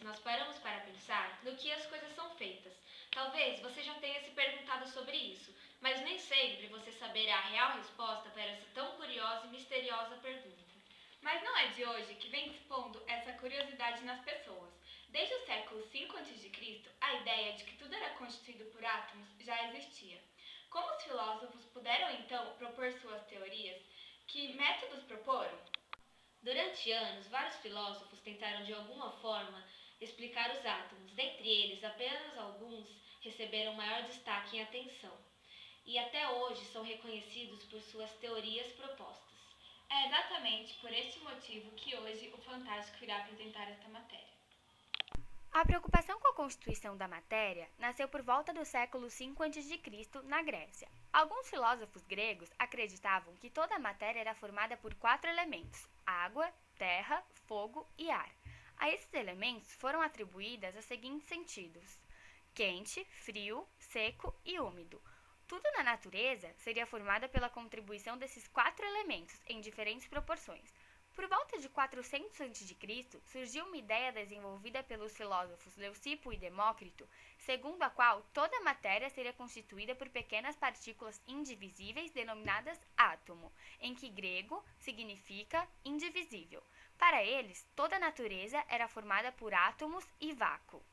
nós paramos para pensar no que as coisas são feitas. Talvez você já tenha se perguntado sobre isso, mas nem sempre você saberá a real resposta para essa tão curiosa e misteriosa pergunta. Mas não é de hoje que vem expondo essa curiosidade nas pessoas. Desde o século V a.C., a ideia de que tudo era constituído por átomos já existia. Como os filósofos puderam então propor suas teorias? Que métodos proporam? Durante anos, vários filósofos tentaram de alguma forma explicar os átomos. Dentre eles, apenas alguns receberam maior destaque e atenção, e até hoje são reconhecidos por suas teorias propostas. É exatamente por este motivo que hoje o Fantástico irá apresentar esta matéria. A preocupação com a constituição da matéria nasceu por volta do século V a.C., na Grécia. Alguns filósofos gregos acreditavam que toda a matéria era formada por 4 elementos: água, terra, fogo e ar. A esses elementos foram atribuídas os seguintes sentidos: quente, frio, seco e úmido. Tudo na natureza seria formada pela contribuição desses 4 elementos em diferentes proporções. Por volta de 400 a.C., surgiu uma ideia desenvolvida pelos filósofos Leucipo e Demócrito, segundo a qual toda a matéria seria constituída por pequenas partículas indivisíveis denominadas átomo, em que grego significa indivisível. Para eles, toda a natureza era formada por átomos e vácuo.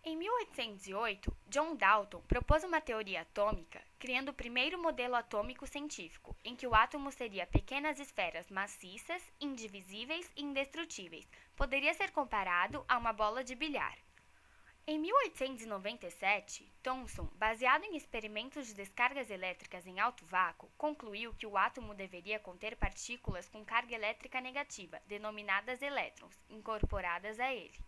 Em 1808, John Dalton propôs uma teoria atômica, criando o primeiro modelo atômico científico, em que o átomo seria pequenas esferas maciças, indivisíveis e indestrutíveis. Poderia ser comparado a uma bola de bilhar. Em 1897, Thomson, baseado em experimentos de descargas elétricas em alto vácuo, concluiu que o átomo deveria conter partículas com carga elétrica negativa, denominadas elétrons, incorporadas a ele.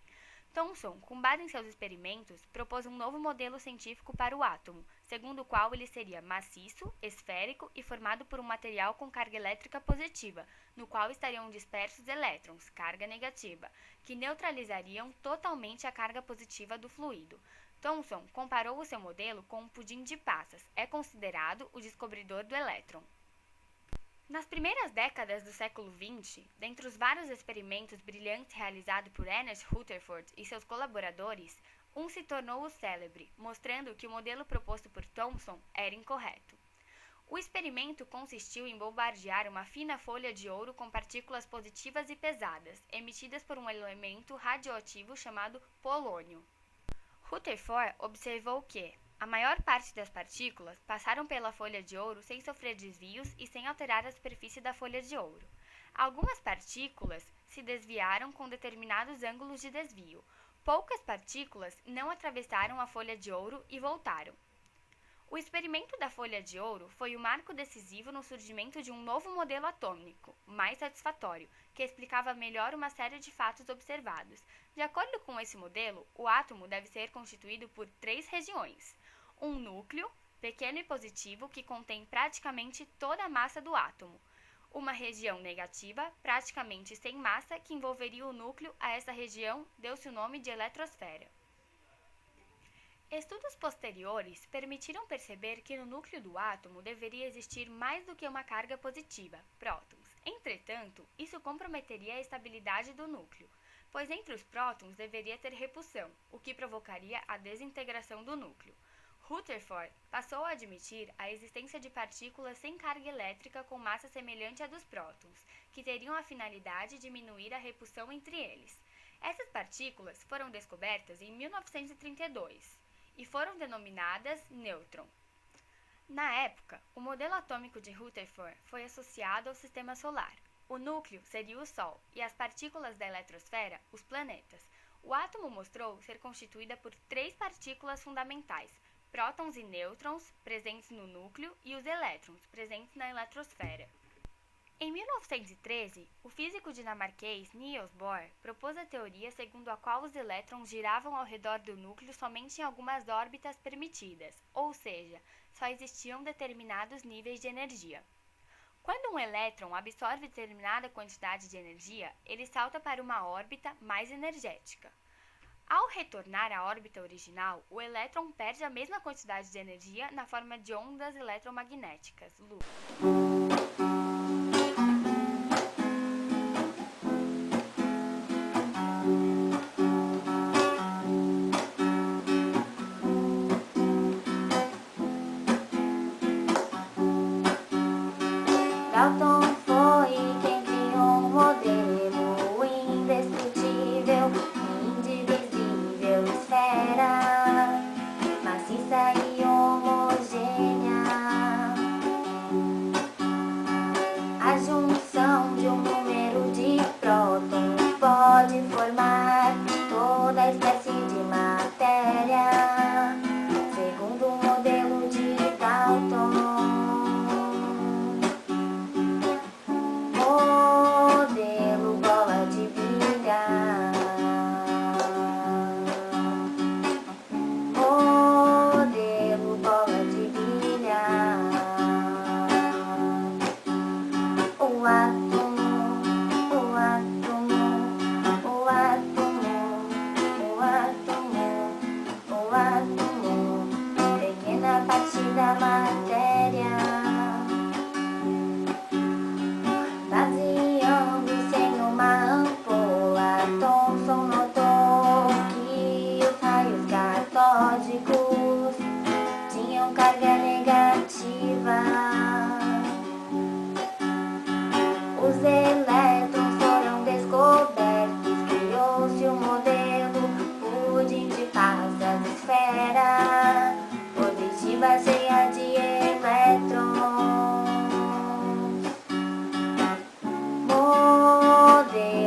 Thomson, com base em seus experimentos, propôs um novo modelo científico para o átomo, segundo o qual ele seria maciço, esférico e formado por um material com carga elétrica positiva, no qual estariam dispersos elétrons, carga negativa, que neutralizariam totalmente a carga positiva do fluido. Thomson comparou o seu modelo com um pudim de passas. É considerado o descobridor do elétron. Nas primeiras décadas do século XX, dentre os vários experimentos brilhantes realizados por Ernest Rutherford e seus colaboradores, um se tornou o célebre, mostrando que o modelo proposto por Thomson era incorreto. O experimento consistiu em bombardear uma fina folha de ouro com partículas positivas e pesadas, emitidas por um elemento radioativo chamado polônio. Rutherford observou que a maior parte das partículas passaram pela folha de ouro sem sofrer desvios e sem alterar a superfície da folha de ouro. Algumas partículas se desviaram com determinados ângulos de desvio. Poucas partículas não atravessaram a folha de ouro e voltaram. O experimento da folha de ouro foi o marco decisivo no surgimento de um novo modelo atômico, mais satisfatório, que explicava melhor uma série de fatos observados. De acordo com esse modelo, o átomo deve ser constituído por 3 regiões. Um núcleo, pequeno e positivo, que contém praticamente toda a massa do átomo. Uma região negativa, praticamente sem massa, que envolveria o núcleo. A essa região deu-se o nome de eletrosfera. Estudos posteriores permitiram perceber que no núcleo do átomo deveria existir mais do que uma carga positiva, prótons. Entretanto, isso comprometeria a estabilidade do núcleo, pois entre os prótons deveria ter repulsão, o que provocaria a desintegração do núcleo. Rutherford passou a admitir a existência de partículas sem carga elétrica com massa semelhante à dos prótons, que teriam a finalidade de diminuir a repulsão entre eles. Essas partículas foram descobertas em 1932 e foram denominadas nêutron. Na época, o modelo atômico de Rutherford foi associado ao sistema solar. O núcleo seria o Sol e as partículas da eletrosfera, os planetas. O átomo mostrou ser constituída por 3 partículas fundamentais: prótons e nêutrons, presentes no núcleo, e os elétrons, presentes na eletrosfera. Em 1913, o físico dinamarquês Niels Bohr propôs a teoria segundo a qual os elétrons giravam ao redor do núcleo somente em algumas órbitas permitidas, ou seja, só existiam determinados níveis de energia. Quando um elétron absorve determinada quantidade de energia, ele salta para uma órbita mais energética. Ao retornar à órbita original, o elétron perde a mesma quantidade de energia na forma de ondas eletromagnéticas, luz.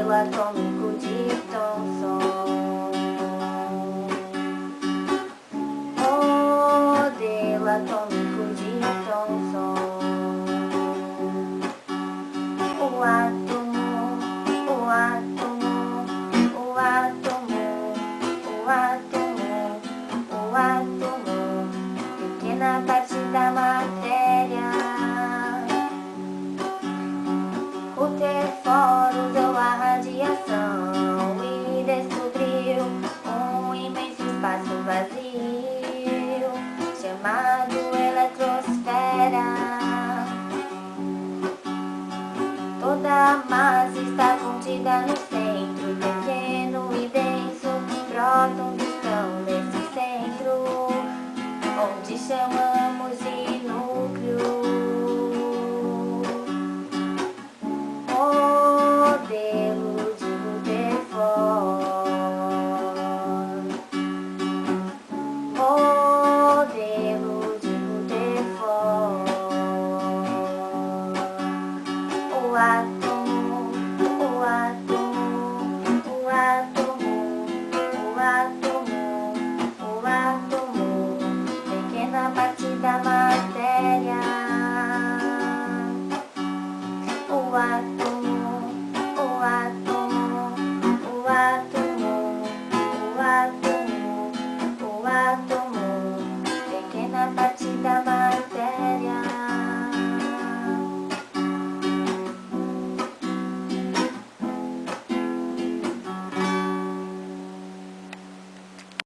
modelo atômico de Thomson. Modelo atômico de Thomson. O átomo, o átomo, o átomo, o átomo, o átomo, pequena parte da matéria. Rutherford usou a radiação e descobriu um imenso espaço vazio chamado eletrosfera. Toda a massa está contida no centro, pequeno e denso. Prótons estão nesse centro, onde chamamos de núcleo. Modelo de Rutherford. Modelo de Rutherford. O átomo, o átomo, o átomo, o átomo, o átomo, pequena parte da matéria.